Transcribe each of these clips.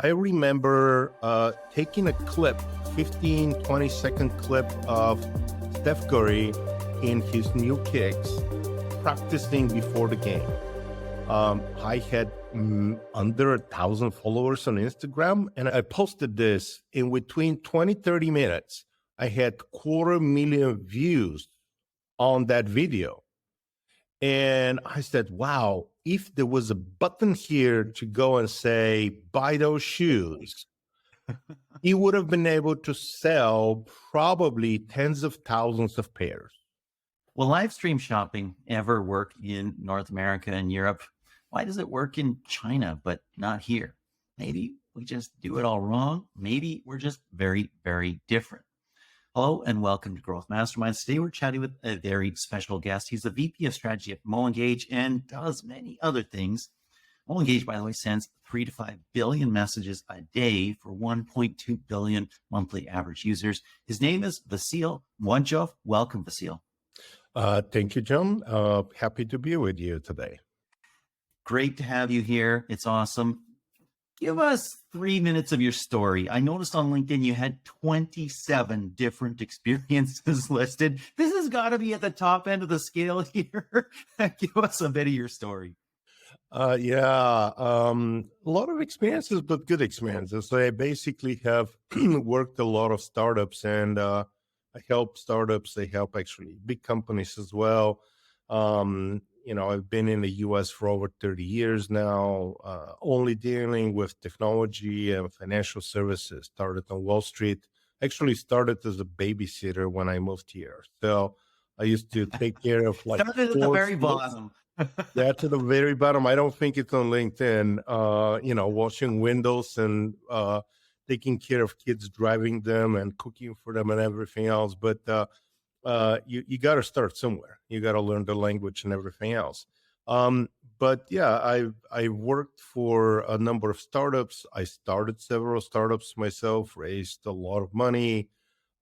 I remember taking a clip, 15, 20-second clip of Steph Curry in his new kicks, practicing before the game. I had under 1,000 followers on Instagram, and I posted this in between 20, 30 minutes. I had 250,000 views on that video. And I said, wow, if there was a button here to go and say, buy those shoes, he would have been able to sell probably tens of thousands of pairs. Will live stream shopping ever work in North America and Europe? Why does it work in China, but not here? Maybe we just do it all wrong. Maybe we're just very, very different. Hello and welcome to Growth Masterminds. Today we're chatting with a very special guest. He's the VP of Strategy at MoEngage and does many other things. MoEngage, by the way, sends 3 to 5 billion messages a day for 1.2 billion monthly average users. His name is Vassil Mladjov. Welcome, Vassil. Thank you, John. Happy to be with you today. Great to have you here. It's awesome. Give us 3 minutes of your story. I noticed on LinkedIn you had 27 different experiences listed. This has got to be at the top end of the scale here. Give us a bit of your story. A lot of experiences, but good experiences. So I basically have worked a lot of startups, and I help startups. I help actually big companies as well. I've been in the US for over 30 years now, only dealing with technology and financial services. Started on Wall Street. Actually started as a babysitter when I moved here. So I used to take care of started at the very bottom. Yeah, to the very bottom. I don't think it's on LinkedIn. Washing windows and taking care of kids, driving them and cooking for them and everything else. But you got to start somewhere. You got to learn the language and everything else. I worked for a number of startups. I started several startups myself, raised a lot of money,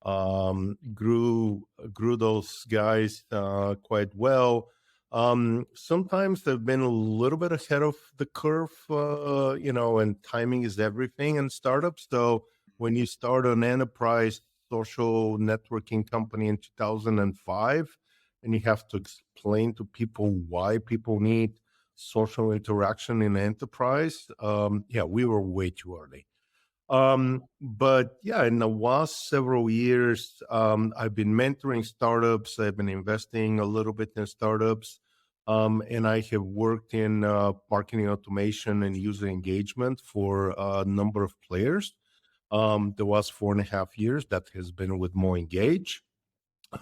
grew those guys quite well. Sometimes they've been a little bit ahead of the curve, and timing is everything in startups. So when you start an enterprise social networking company in 2005, and you have to explain to people why people need social interaction in enterprise, we were way too early. In the last several years, I've been mentoring startups. I've been investing a little bit in startups. And I have worked in marketing automation and user engagement for a number of players. The last 4.5 years that has been with MoEngage.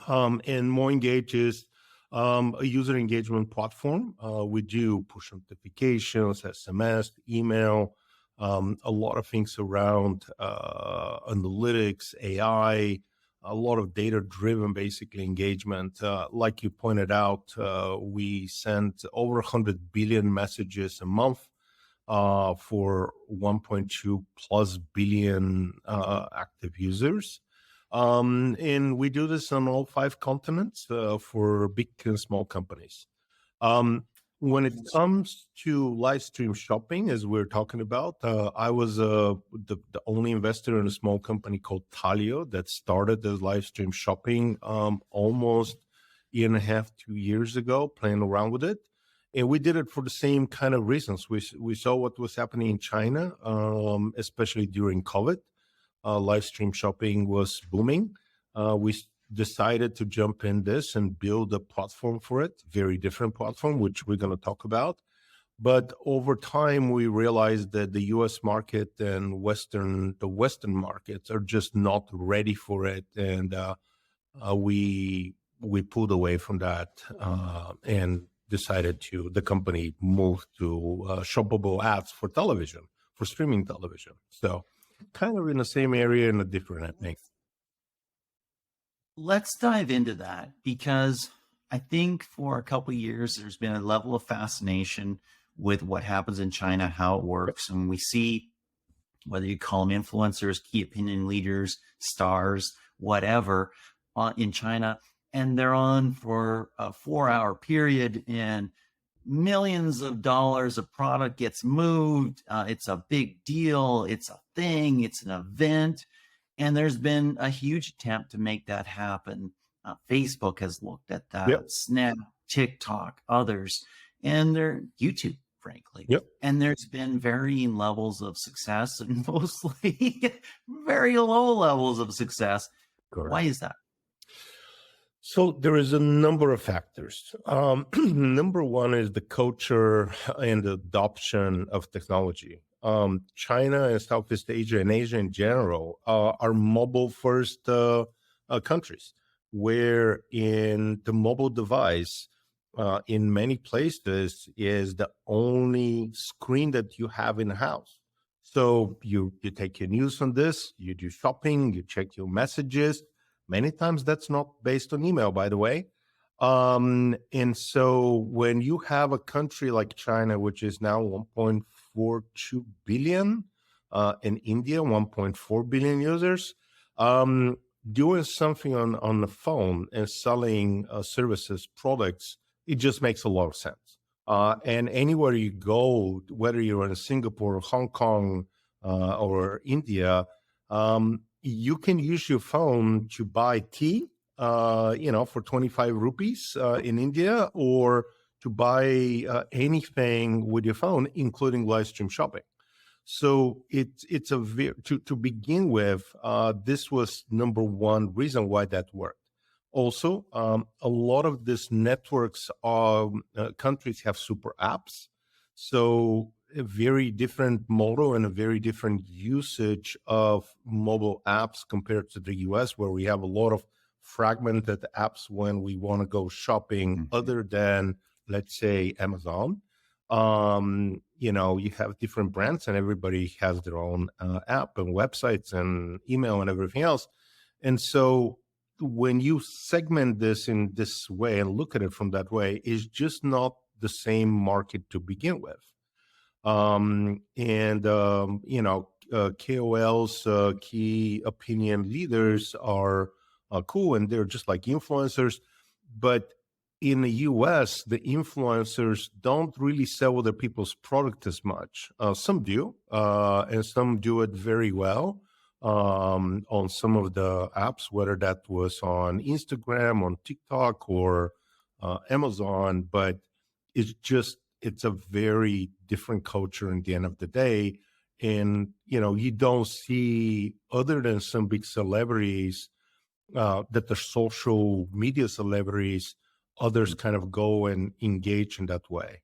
And MoEngage is a user engagement platform. We do push notifications, SMS, email, a lot of things around analytics, AI, a lot of data-driven, basically, engagement. Like you pointed out, we send over 100 billion messages a month for 1.2 plus billion active users. And we do this on all 5 continents for big and small companies. When it comes to live stream shopping, as we're talking about, I was the only investor in a small company called Talio that started as live stream shopping almost 1.5, 2 years ago, playing around with it. And we did it for the same kind of reasons. We saw what was happening in China, especially during COVID. Live stream shopping was booming. We decided to jump in this and build a platform for it, very different platform, which we're going to talk about. But over time, we realized that the US market and the Western markets are just not ready for it. And we pulled away from that and decided the company moved to shoppable ads for television, for streaming television. So kind of in the same area in a different, I think. Let's dive into that, because I think for a couple of years, there's been a level of fascination with what happens in China, how it works. And we see, whether you call them influencers, key opinion leaders, stars, whatever, in China, and they're on for a 4-hour period, and millions of dollars of product gets moved. It's a big deal. It's a thing. It's an event. And there's been a huge attempt to make that happen. Facebook has looked at Yep. that, Snap, TikTok, others, and they're YouTube, frankly. Yep. And there's been varying levels of success and mostly very low levels of success. Correct. Why is that? So there is a number of factors. Number one is the culture and the adoption of technology. China and Southeast Asia and Asia in general are mobile first countries, where in the mobile device in many places is the only screen that you have in the house. So you take your news on this, you do shopping, you check your messages. Many times that's not based on email, by the way. And so when you have a country like China, which is now 1.42 billion, and India, 1.4 billion users, doing something on the phone and selling services, products, it just makes a lot of sense. And anywhere you go, whether you're in Singapore, Hong Kong, or India, you can use your phone to buy tea, for 25 rupees in India, or to buy anything with your phone, including live stream shopping. So it's to begin with, this was number one reason why that worked. Also, a lot of these networks countries have super apps. So a very different model and a very different usage of mobile apps compared to the US, where we have a lot of fragmented apps when we want to go shopping other than, let's say, Amazon. You have different brands and everybody has their own app and websites and email and everything else. And so when you segment this in this way and look at it from that way, it's just not the same market to begin with. KOLs, key opinion leaders are cool, and they're just like influencers. But in the US, the influencers don't really sell other people's product as much. Some do, and some do it very well on some of the apps, whether that was on Instagram, on TikTok, or Amazon. But it's a very different culture in the end of the day. And, you don't see, other than some big celebrities, that the social media celebrities, others kind of go and engage in that way.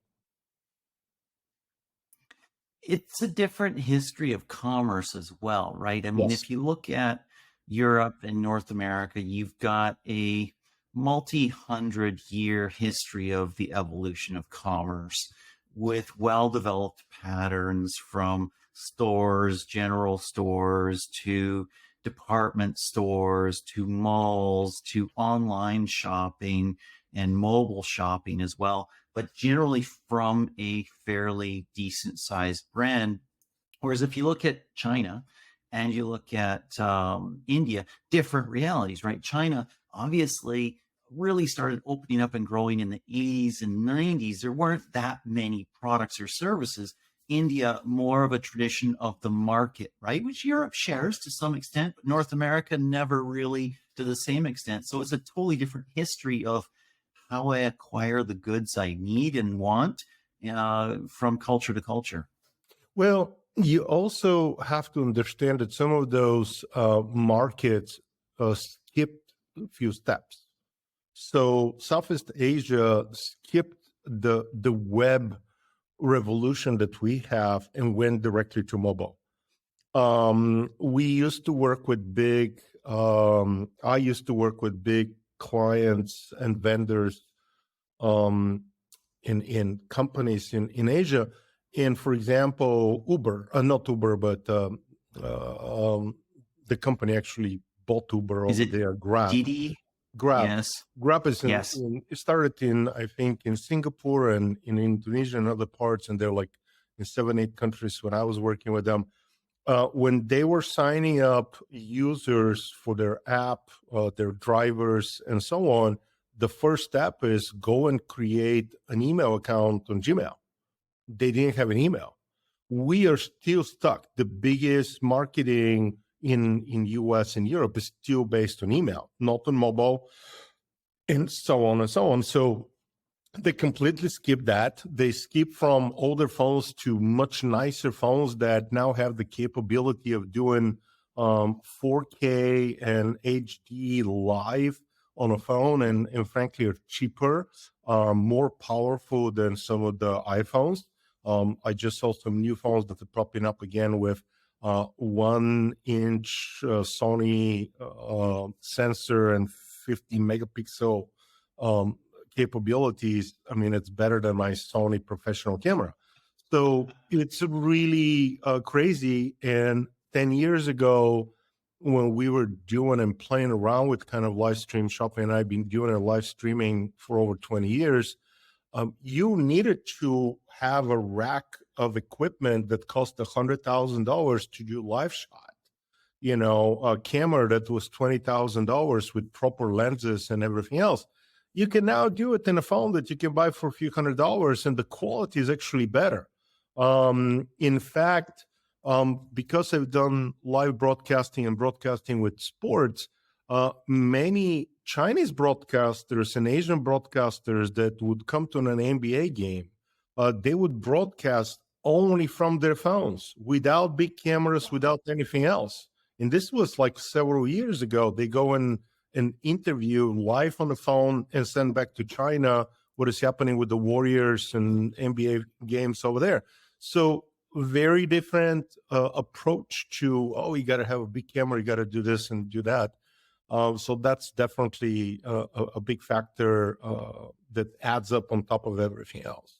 It's a different history of commerce as well, right? I mean, Yes. if you look at Europe and North America, you've got a multi-hundred-year history of the evolution of commerce with well-developed patterns from stores, general stores, to department stores, to malls, to online shopping and mobile shopping as well, but generally from a fairly decent sized brand. Whereas if you look at China and you look at India, different realities, right? China obviously really started opening up and growing in the 80s and 90s. There weren't that many products or services. India, more of a tradition of the market, right? Which Europe shares to some extent, but North America never really to the same extent. So it's a totally different history of how I acquire the goods I need and want from culture to culture. Well, you also have to understand that some of those markets skipped a few steps. So Southeast Asia skipped the web revolution that we have and went directly to mobile. We used to work with I used to work with big clients and vendors in companies in Asia. And for example, Uber, not Uber, but the company actually bought Uber Is over it there, Grab. DD? Grab. Yes. Grab is Yes. it started I think, in Singapore and in Indonesia and other parts, and they're like in 7-8 countries when I was working with them. When they were signing up users for their app, their drivers, and so on, the first step is go and create an email account on Gmail. They didn't have an email. We are still stuck. The biggest marketing in US and Europe is still based on email, not on mobile, and so on and so on. So they completely skip that. They skip from older phones to much nicer phones that now have the capability of doing 4K and HD live on a phone, and frankly are cheaper, more powerful than some of the iPhones. I just saw some new phones that are popping up again with 1-inch Sony sensor and 50 megapixel capabilities. I mean, it's better than my Sony professional camera. So it's really crazy. And 10 years ago, when we were doing and playing around with kind of live stream shopping, and I've been doing a live streaming for over 20 years, you needed to have a rack of equipment that cost $100,000 to do live shot. A camera that was $20,000 with proper lenses and everything else. You can now do it in a phone that you can buy for a few $100s, and the quality is actually better. In fact, because I've done live broadcasting and broadcasting with sports, many Chinese broadcasters and Asian broadcasters that would come to an NBA game, they would broadcast only from their phones, without big cameras, without anything else. And this was like several years ago. They go and interview live on the phone and send back to China what is happening with the Warriors and NBA games over there. So very different approach to, you got to have a big camera, you got to do this and do that. So that's definitely a big factor that adds up on top of everything else.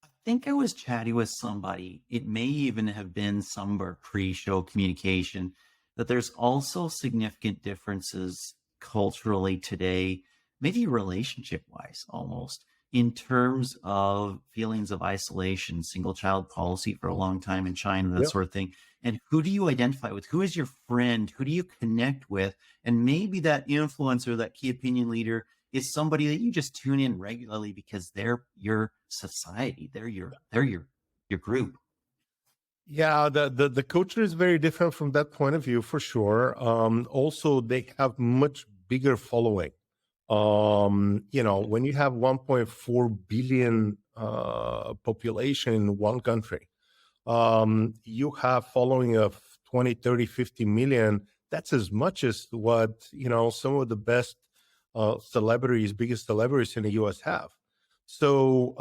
I think I was chatting with somebody, it may even have been somewhere pre-show communication, that there's also significant differences culturally today, maybe relationship-wise almost, in terms of feelings of isolation, single child policy for a long time in China, that sort of thing. And who do you identify with? Who is your friend? Who do you connect with? And maybe that influencer, that key opinion leader, is somebody that you just tune in regularly because they're your society, they're your group. Yeah, the culture is very different from that point of view, for sure. Also, they have much bigger following. When you have 1.4 billion population in one country, you have following of 20, 30, 50 million. That's as much as what, some of the best biggest celebrities in the US have. So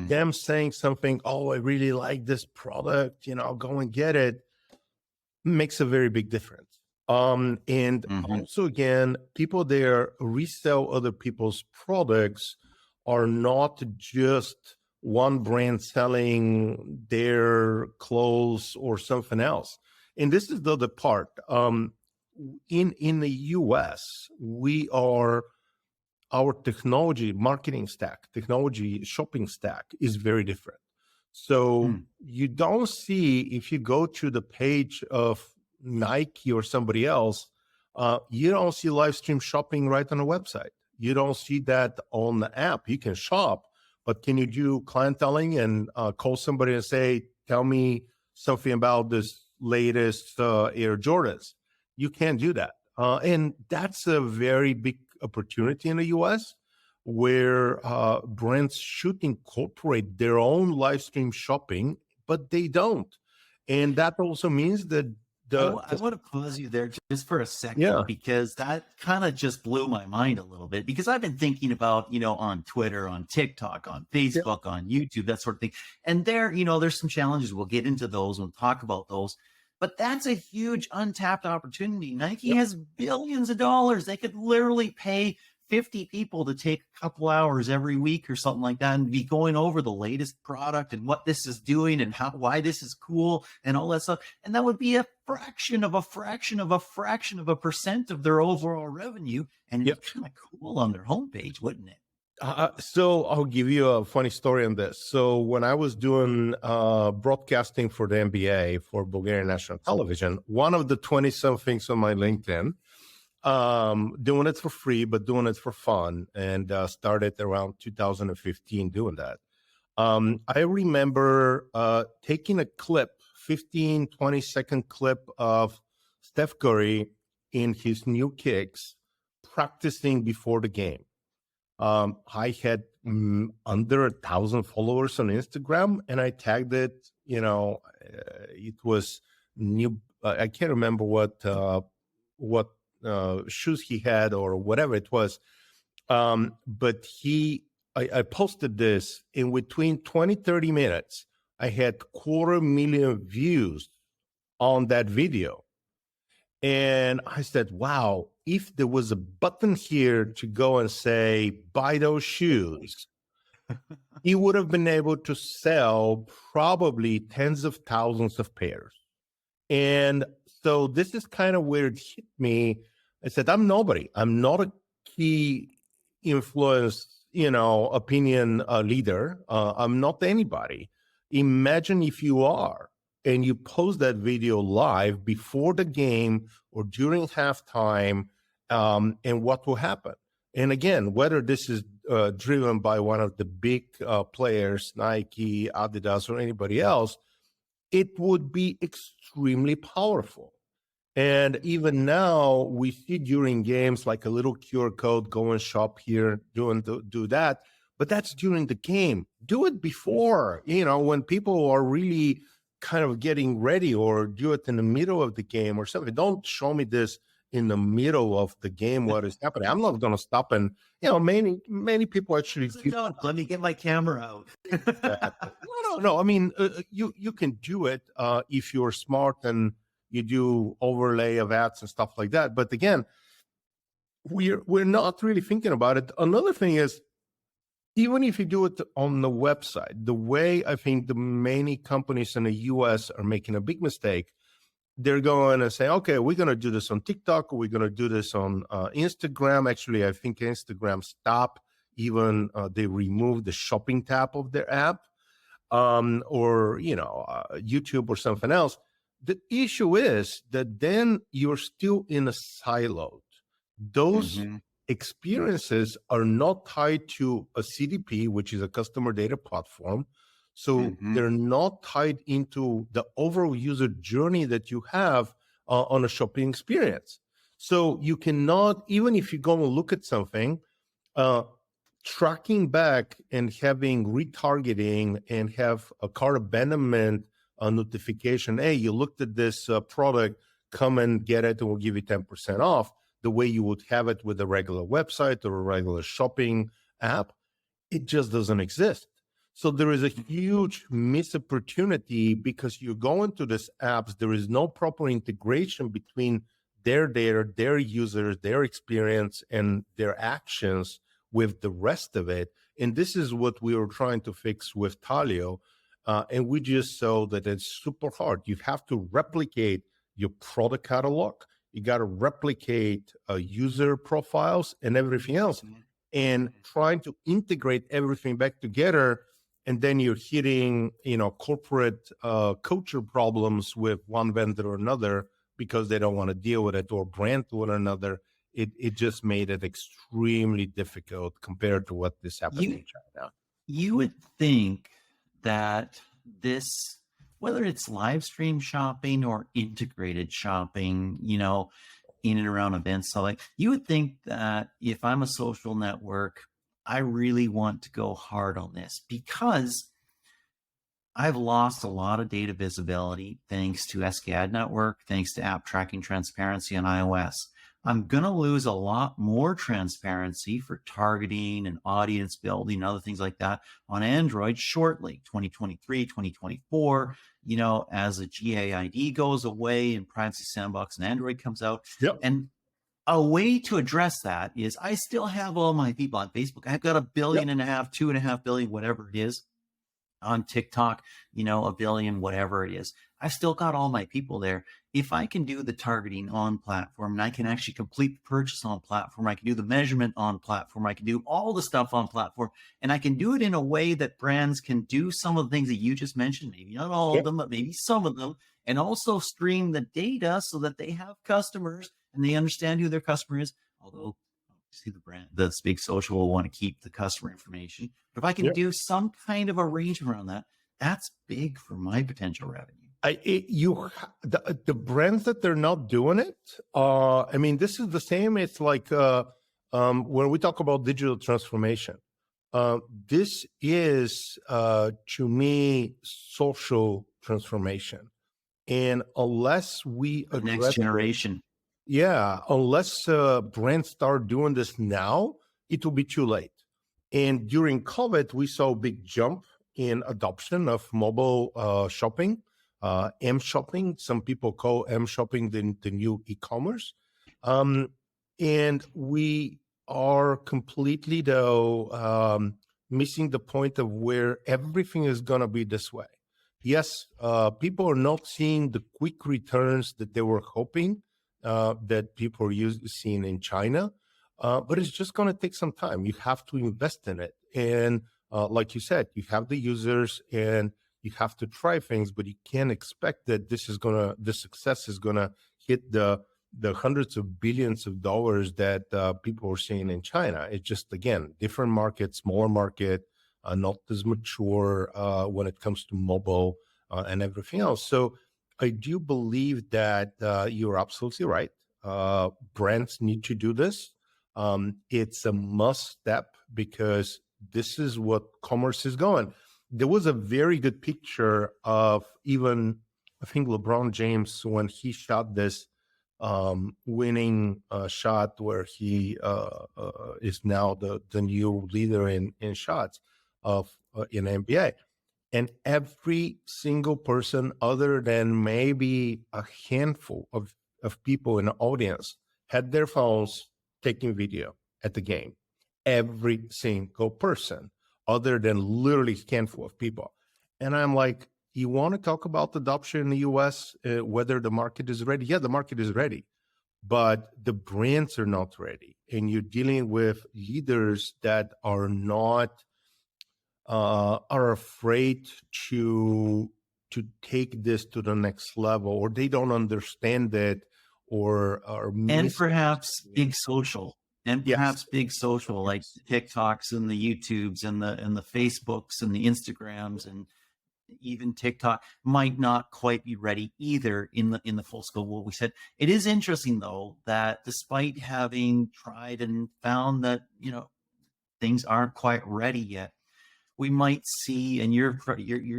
them saying something, I really like this product, go and get it, makes a very big difference. And also, again, people there resell other people's products, are not just one brand selling their clothes or something else. And this is the other part. In the US, our technology marketing stack, technology shopping stack is very different. So you don't see, if you go to the page of Nike or somebody else, you don't see live stream shopping right on the website. You don't see that on the app. You can shop, but can you do clienteling and call somebody and say, tell me something about this latest Air Jordans? You can't do that. And that's a very big opportunity in the US, where brands should incorporate their own live stream shopping, but they don't. And that also means that I want to pause you there just for a second, because that kind of just blew my mind a little bit, because I've been thinking about, on Twitter, on TikTok, on Facebook, on YouTube, that sort of thing. And there, there's some challenges. We'll get into those. We'll talk about those. But that's a huge untapped opportunity. Nike has billions of dollars. They could literally pay 50 people to take a couple hours every week or something like that and be going over the latest product and what this is doing and why this is cool and all that stuff. And that would be a fraction of a fraction of a fraction of a percent of their overall revenue. And it's kind of cool on their homepage, wouldn't it? So I'll give you a funny story on this. So when I was doing broadcasting for the NBA for Bulgarian national television, one of the 20 somethings on my LinkedIn, doing it for free, but doing it for fun, and started around 2015 doing that. I remember taking a clip, 15, 20-second clip of Steph Curry in his new kicks, practicing before the game. I had under 1,000 followers on Instagram, and I tagged it. It was new. I can't remember what shoes he had or whatever it was. But I posted this in between 20, 30 minutes. I had 250,000 views on that video. And I said, wow, if there was a button here to go and say, buy those shoes, he would have been able to sell probably tens of thousands of pairs. And so this is kind of where it hit me. I said, I'm nobody. I'm not a key influence, opinion leader. I'm not anybody. Imagine if you are, and you post that video live before the game or during halftime, and what will happen. And again, whether this is driven by one of the big players, Nike, Adidas, or anybody else, it would be extremely powerful. And even now, we see during games like a little QR code, go and shop here, do that. But that's during the game. Do it before, when people are really kind of getting ready, or do it in the middle of the game or something. Don't show me this in the middle of the game, what is happening. I'm not going to stop. And, many people actually. Don't let me get my camera out. No. I mean, you can do it if you're smart and you do overlay of ads and stuff like that. But again, we're not really thinking about it. Another thing is, even if you do it on the website, the way I think the many companies in the US are making a big mistake, they're going to say, okay, we're going to do this on TikTok, or we're going to do this on Instagram. Actually, I think Instagram stopped, even they removed the shopping tab of their app, or, YouTube or something else. The issue is that then you're still in a silo. Those experiences are not tied to a CDP, which is a customer data platform. So they're not tied into the overall user journey that you have on a shopping experience. So you cannot, even if you're going to look at something, tracking back and having retargeting and have a cart abandonment notification, hey, you looked at this product, come and get it, and we'll give you 10% off, the way you would have it with a regular website or a regular shopping app. It just doesn't exist. So there is a huge missed opportunity because you go into these apps, there is no proper integration between their data, their users, their experience, and their actions with the rest of it. And this is what we were trying to fix with Talio. And we just saw that it's super hard. You have to replicate your product catalog. You got to replicate user profiles and everything else, and trying to integrate everything back together. And then you're hitting, corporate culture problems with one vendor or another because they don't want to deal with it, or brand to one another. It just made it extremely difficult compared to what this happened in China. You would think that this, whether it's live stream shopping or integrated shopping, in and around events, so you would think that if I'm a social network, I really want to go hard on this, because I've lost a lot of data visibility thanks to SKAd network, thanks to app tracking transparency on iOS. I'm going to lose a lot more transparency for targeting and audience building and other things like that on Android shortly, 2023, 2024, as a GAID goes away and Privacy Sandbox and Android comes out. Yep. And a way to address that is I still have all my people on Facebook. I've got 1.5 billion, 2.5 billion, whatever it is. On TikTok, 1 billion, whatever it is. I've still got all my people there. If I can do the targeting on platform, and I can actually complete the purchase on platform, I can do the measurement on platform, I can do all the stuff on platform, and I can do it in a way that brands can do some of the things that you just mentioned, maybe not all of them, but maybe some of them, and also stream the data so that they have customers and they understand who their customer is. Although obviously the big social will want to keep the customer information. But if I can Yeah. do some kind of arrangement around that, that's big for my potential revenue. The brands that they're not doing it. I mean, this is the same. It's like when we talk about digital transformation. This is to me social transformation, and unless we The next address it, generation. yeah, unless brands start doing this now, it will be too late. And during COVID, we saw a big jump in adoption of mobile shopping, M shopping. Some people call M shopping the new e-commerce. Um, and we are completely, though, missing the point of where everything is going to be this way. Yes, people are not seeing the quick returns that they were hoping that people are seeing in China. But it's just going to take some time. You have to invest in it. And like you said, you have the users and you have to try things, but you can't expect that the success is going to hit the hundreds of billions of dollars that people are seeing in China. It's just, again, different market, smaller market, not as mature when it comes to mobile and everything else. So I do believe that you're absolutely right. Brands need to do this. It's a must step because this is what commerce is going. There was a very good picture of even, I think, LeBron James when he shot this winning shot where he is now the new leader in shots of in NBA. And every single person, other than maybe a handful of people in the audience, had their phones taking video at the game. Every single person, other than literally a handful of people. And I'm like, you want to talk about adoption in the US, whether the market is ready? Yeah, the market is ready, but the brands are not ready. And you're dealing with leaders that are not, are afraid to take this to the next level, or they don't understand it, or And perhaps big social. And Yes. perhaps big social, like the TikToks and the YouTubes and the Facebooks and the Instagrams and even TikTok might not quite be ready either in the full scope of what we said. It is interesting though that despite having tried and found that things aren't quite ready yet, we might see, and you're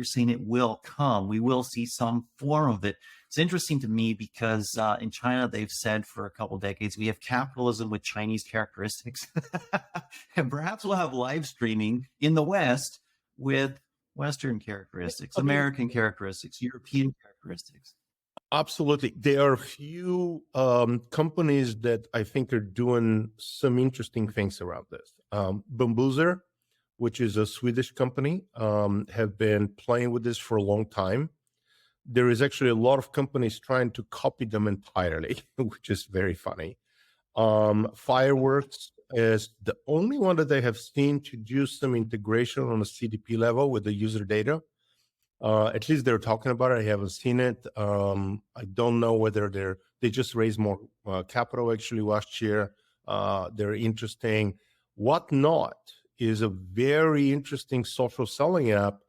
saying it will come. We will see some form of it. It's interesting to me because in China they've said for a couple of decades we have capitalism with Chinese characteristics, and perhaps we'll have live streaming in the West with Western characteristics, American characteristics, European characteristics. Absolutely. There are a few companies that I think are doing some interesting things around this. Bambuser, which is a Swedish company, have been playing with this for a long time. There is actually a lot of companies trying to copy them entirely, which is very funny. Fireworks is the only one that I have seen to do some integration on a CDP level with the user data. At least they're talking about it. I haven't seen it. I don't know whether they just raised more capital actually last year. They're interesting. Whatnot is a very interesting social selling app.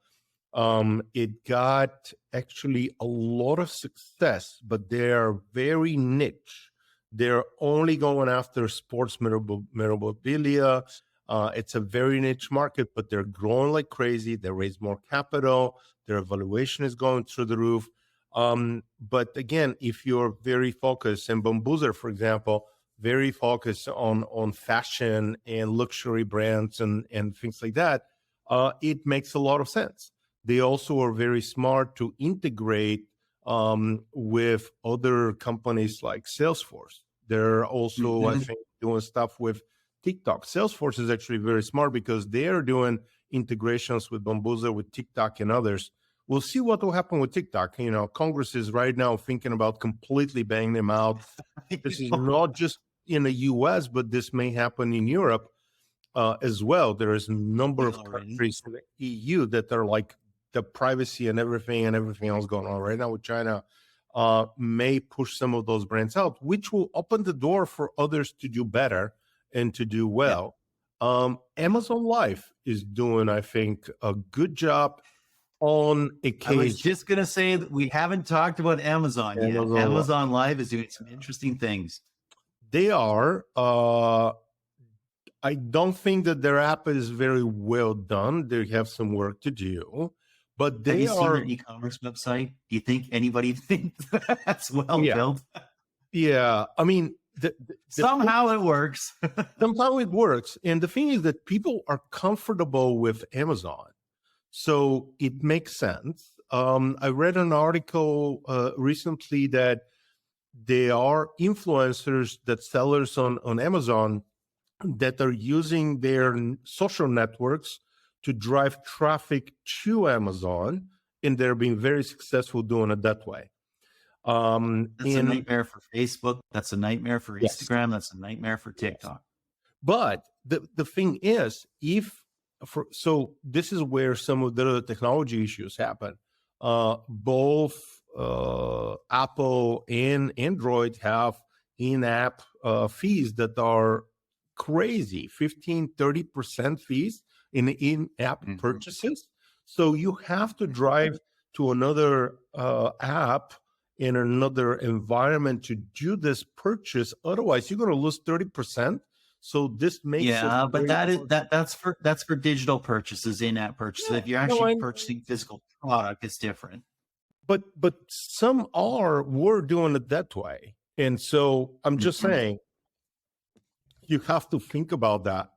It got actually a lot of success, but they're very niche. They're only going after sports memorabilia. It's a very niche market, but they're growing like crazy. They raise more capital. Their evaluation is going through the roof. But again, if you're very focused, and Bambuser, for example, very focused on fashion and luxury brands and things like that, it makes a lot of sense. They also are very smart to integrate with other companies like Salesforce. They're also, I think, doing stuff with TikTok. Salesforce is actually very smart because they're doing integrations with Bambuser, with TikTok and others. We'll see what will happen with TikTok. Congress is right now thinking about completely banning them out. This is not just in the US, but this may happen in Europe as well. There is a number of countries in the EU that are like the privacy and everything else going on right now with China. may push some of those brands out, which will open the door for others to do better and to do Yeah. well. Amazon Live is doing, I think, a good job on I occasion. was just going to say that we haven't talked about Amazon yet. Amazon Live. Amazon Live is doing some interesting things. They are. I don't think that their app is very well done. They have some work to do, but they Have you seen are. their e-commerce website? Do you think anybody thinks that's well built? Yeah. I mean, somehow it works. Somehow it works. And the thing is that people are comfortable with Amazon. So it makes sense. I read an article recently that there are influencers, that sellers on Amazon, that are using their social networks to drive traffic to Amazon, and they're being very successful doing it that way. That's a nightmare for Facebook. That's a nightmare for Instagram. Yes. That's a nightmare for TikTok. But the thing is, so this is where some of the technology issues happen. Both Apple and Android have in-app fees that are crazy, 15-30% fees in-app purchases. So you have to drive to another app in another environment to do this purchase. Otherwise, you're going to lose 30%. So this makes but that's for digital purchases, in-app purchases. If you're actually purchasing physical product, it's different. But some were doing it that way, and so I'm just saying you have to think about that.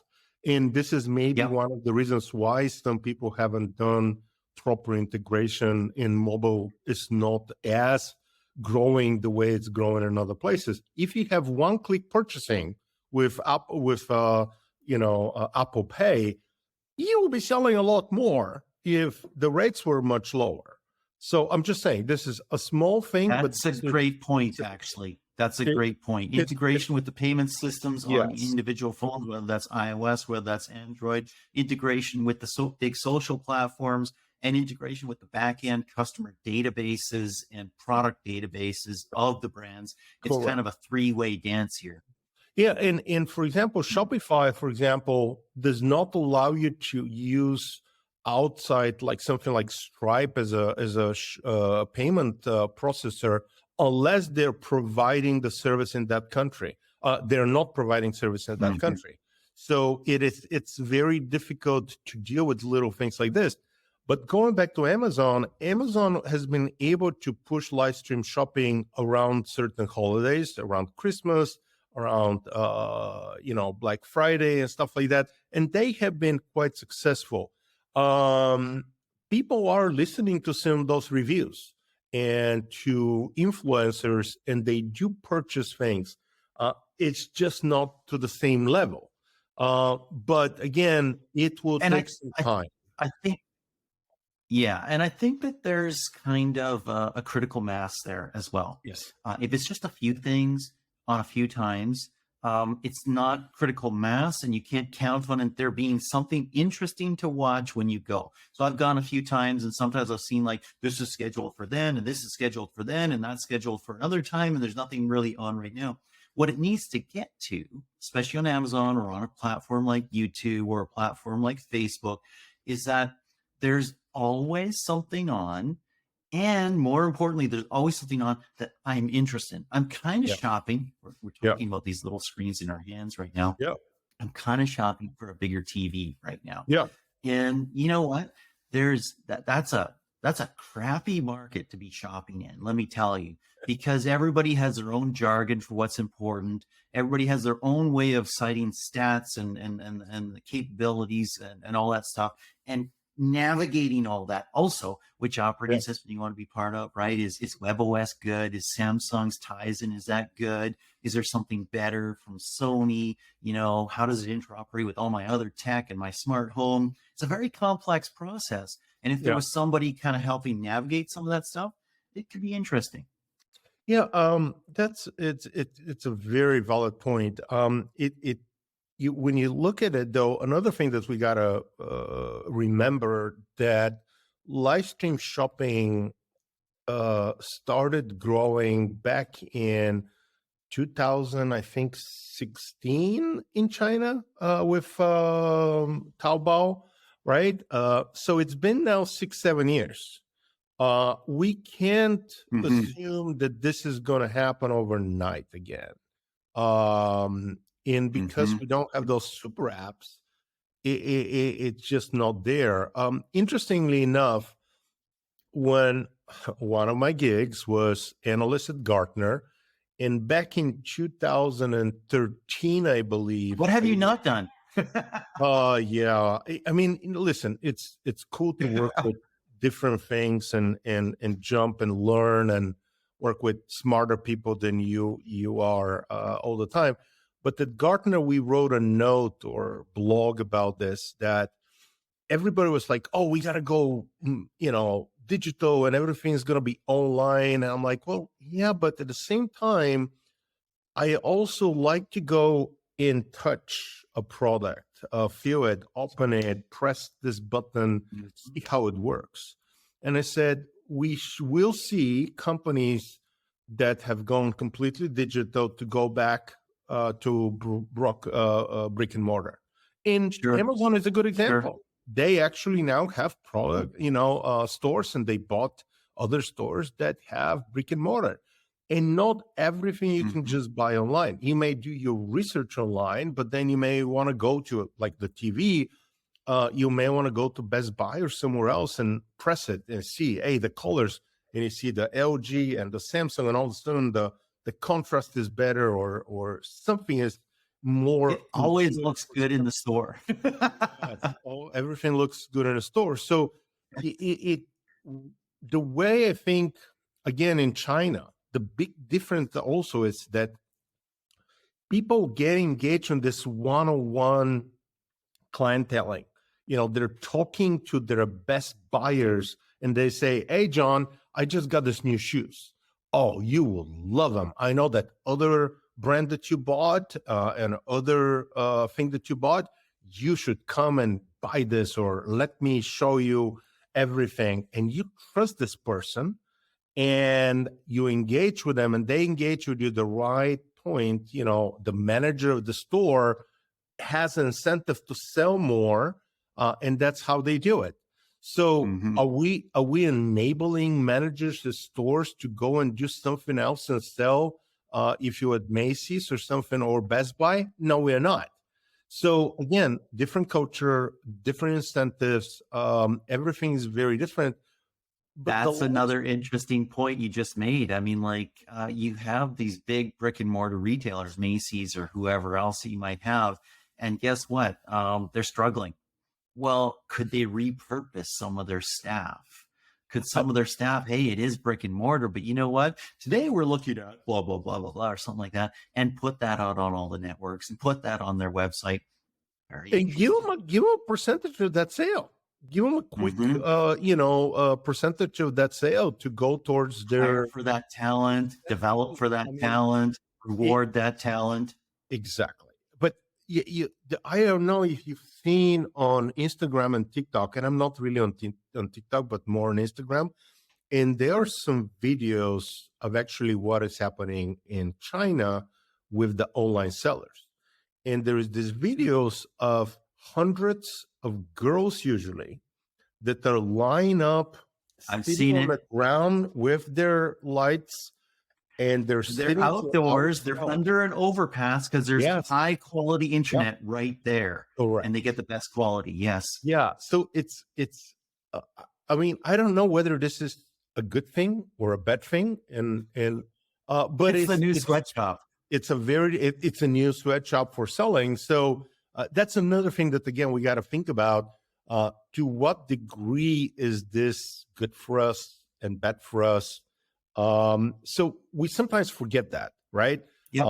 And this is maybe one of the reasons why some people haven't done proper integration in mobile. Is not as growing the way it's growing in other places. If you have one-click purchasing with Apple Pay, you will be selling a lot more if the rates were much lower. So I'm just saying, this is a small thing. That's a great point, actually. That's a great point. Integration with the payment systems on individual phones, whether that's iOS, whether that's Android, integration with the big social platforms, and integration with the back-end customer databases and product databases of the brands. It's kind of a three-way dance here. Yeah, and for example, Shopify, for example, does not allow you to use outside, like something like Stripe as a payment processor, unless they're providing the service in that country. They're not providing service in that country. So it's very difficult to deal with little things like this. But going back to Amazon has been able to push live stream shopping around certain holidays, around Christmas, around Black Friday and stuff like that, and they have been quite successful. People are listening to some of those reviews and to influencers, and they do purchase things. It's just not to the same level. But again, it will take some time. I think. Yeah, and I think that there's kind of a critical mass there as well. Yes. If it's just a few things on a few times, it's not critical mass, and you can't count on it there being something interesting to watch when you go. So I've gone a few times, and sometimes I've seen like, this is scheduled for then, and this is scheduled for then, and that's scheduled for another time, and there's nothing really on right now. What it needs to get to, especially on Amazon or on a platform like YouTube or a platform like Facebook, is that there's always something on, and more importantly, there's always something on that I'm interested in. I'm kind of shopping. We're talking about these little screens in our hands right now. Yeah. I'm kind of shopping for a bigger TV right now. Yeah. And you know what? That's a crappy market to be shopping in, let me tell you, because everybody has their own jargon for what's important. Everybody has their own way of citing stats and the capabilities and all that stuff. And navigating all that also, which operating system you want to be part of, right? Is WebOS good? Is Samsung's Tizen, is that good? Is there something better from Sony? How does it interoperate with all my other tech and my smart home? It's a very complex process. And if there was somebody kind of helping navigate some of that stuff, it could be interesting. Yeah, it's a very valid point. When you look at it, though, another thing that we gotta remember, that live stream shopping started growing back in 2000, I think 16 in China with Taobao, right? So it's been now 6, 7 years. We can't assume that this is going to happen overnight again. And because we don't have those super apps, it's just not there. Interestingly enough, when one of my gigs was analyst at Gartner, and back in 2013, I believe. What have you not done? Yeah. I mean, listen, it's cool to work with different things and jump and learn and work with smarter people than you are all the time. But at Gartner, we wrote a note or blog about this, that everybody was like, "Oh, we got to go, digital, and everything's going to be online." And I'm like, "Well, yeah, but at the same time, I also like to go and touch a product, feel it, open it, press this button, see how it works." And I said, we'll see companies that have gone completely digital to go back to brick and mortar. And Sure. Amazon is a good example. Sure. They actually now have product, stores, and they bought other stores that have brick and mortar. And not everything you can just buy online. You may do your research online, but then you may want to go to, like, the TV. You may want to go to Best Buy or somewhere else and press it and see, hey, the colors, and you see the LG and the Samsung, and all of a sudden the contrast is better, or something is more. It always looks good in the store. Everything looks good in the store. So the way I think, again, in China, the big difference also is that people get engaged on this one-on-one clienteling. They're talking to their best buyers and they say, "Hey, John, I just got this new shoes. Oh, you will love them. I know that other brand that you bought and other thing that you bought. You should come and buy this, or let me show you everything." And you trust this person and you engage with them, and they engage with you the right point. The manager of the store has an incentive to sell more, and that's how they do it. So are we enabling managers of stores to go and do something else and sell, if you're at Macy's or something, or Best Buy? No, we're not. So again, different culture, different incentives, everything is very different. But that's another interesting point you just made. I mean, you have these big brick and mortar retailers, Macy's or whoever else that you might have, and guess what? They're struggling. Well, could they repurpose some of their staff? Could some of their staff, hey, it is brick and mortar, but you know what? Today we're looking at blah, blah, blah, blah, blah, or something like that, and put that out on all the networks and put that on their website. And give them a percentage of that sale. Give them a quick, percentage of that sale to go towards their hire for that talent, develop for that talent, reward that talent. Exactly. But I don't know if you've seen on Instagram and TikTok, and I'm not really on TikTok, but more on Instagram. And there are some videos of actually what is happening in China with the online sellers. And there is these videos of hundreds of girls, usually, that are lined up, I've seen on the ground with their lights, and they're outdoors. They're under an overpass because there's high quality internet right there, and they get the best quality. Yes, yeah. So it's. I mean, I don't know whether this is a good thing or a bad thing, but it's the new sweatshop. It's a new sweatshop for selling. So that's another thing that, again, we got to think about. To what degree is this good for us and bad for us? So we sometimes forget that, right? Yep.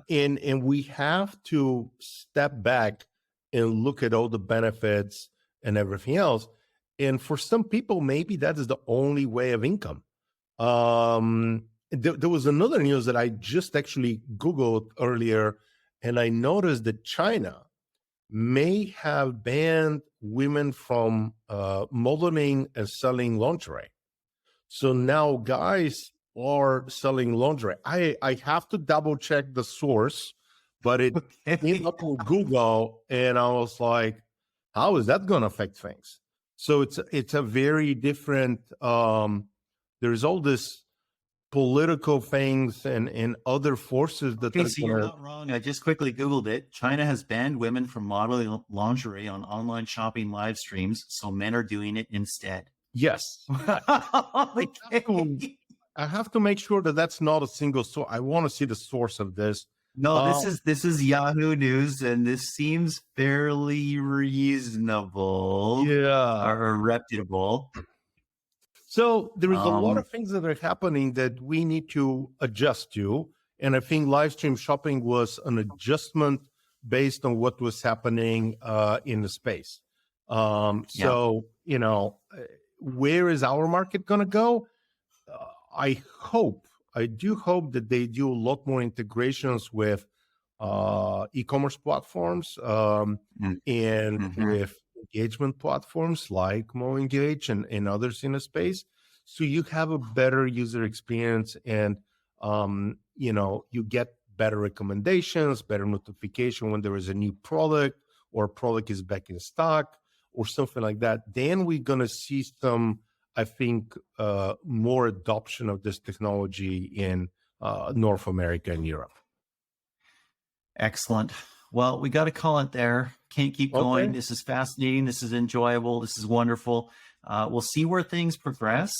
And we have to step back and look at all the benefits and everything else. And for some people, maybe that is the only way of income. There was another news that I just actually Googled earlier, and I noticed that China may have banned women from modeling and selling lingerie. So now guys are selling lingerie. I have to double check the source, but it came up on Google, and I was like, how is that going to affect things? So it's a very different. There's all this political things and other forces that Okay, are so going you're to. not wrong. I just quickly Googled it. China has banned women from modeling lingerie on online shopping live streams, so men are doing it instead. Yes, Okay. I have to make sure that that's not a single source. I want to see the source of this. No, Uh, this is Yahoo News, and this seems fairly reasonable yeah. or reputable. So there is a lot Um, of things that are happening that we need to adjust to. And I think live stream shopping was an adjustment based on what was happening in the space. yeah. So, where is our market going to go? I do hope that they do a lot more integrations with e-commerce platforms Mm, and mhm. with engagement platforms like MoEngage and others in the space. So you have a better user experience, and you get better recommendations, better notification when there is a new product or a product is back in stock or something like that. Then we're gonna see some, I think, more adoption of this technology in North America and Europe. Excellent. Well, we got to call it there. Can't keep going. Okay. This is fascinating. This is enjoyable. This is wonderful. We'll see where things progress,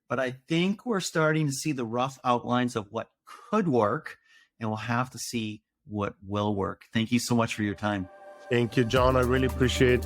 but I think we're starting to see the rough outlines of what could work, and we'll have to see what will work. Thank you so much for your time. Thank you, John. I really appreciate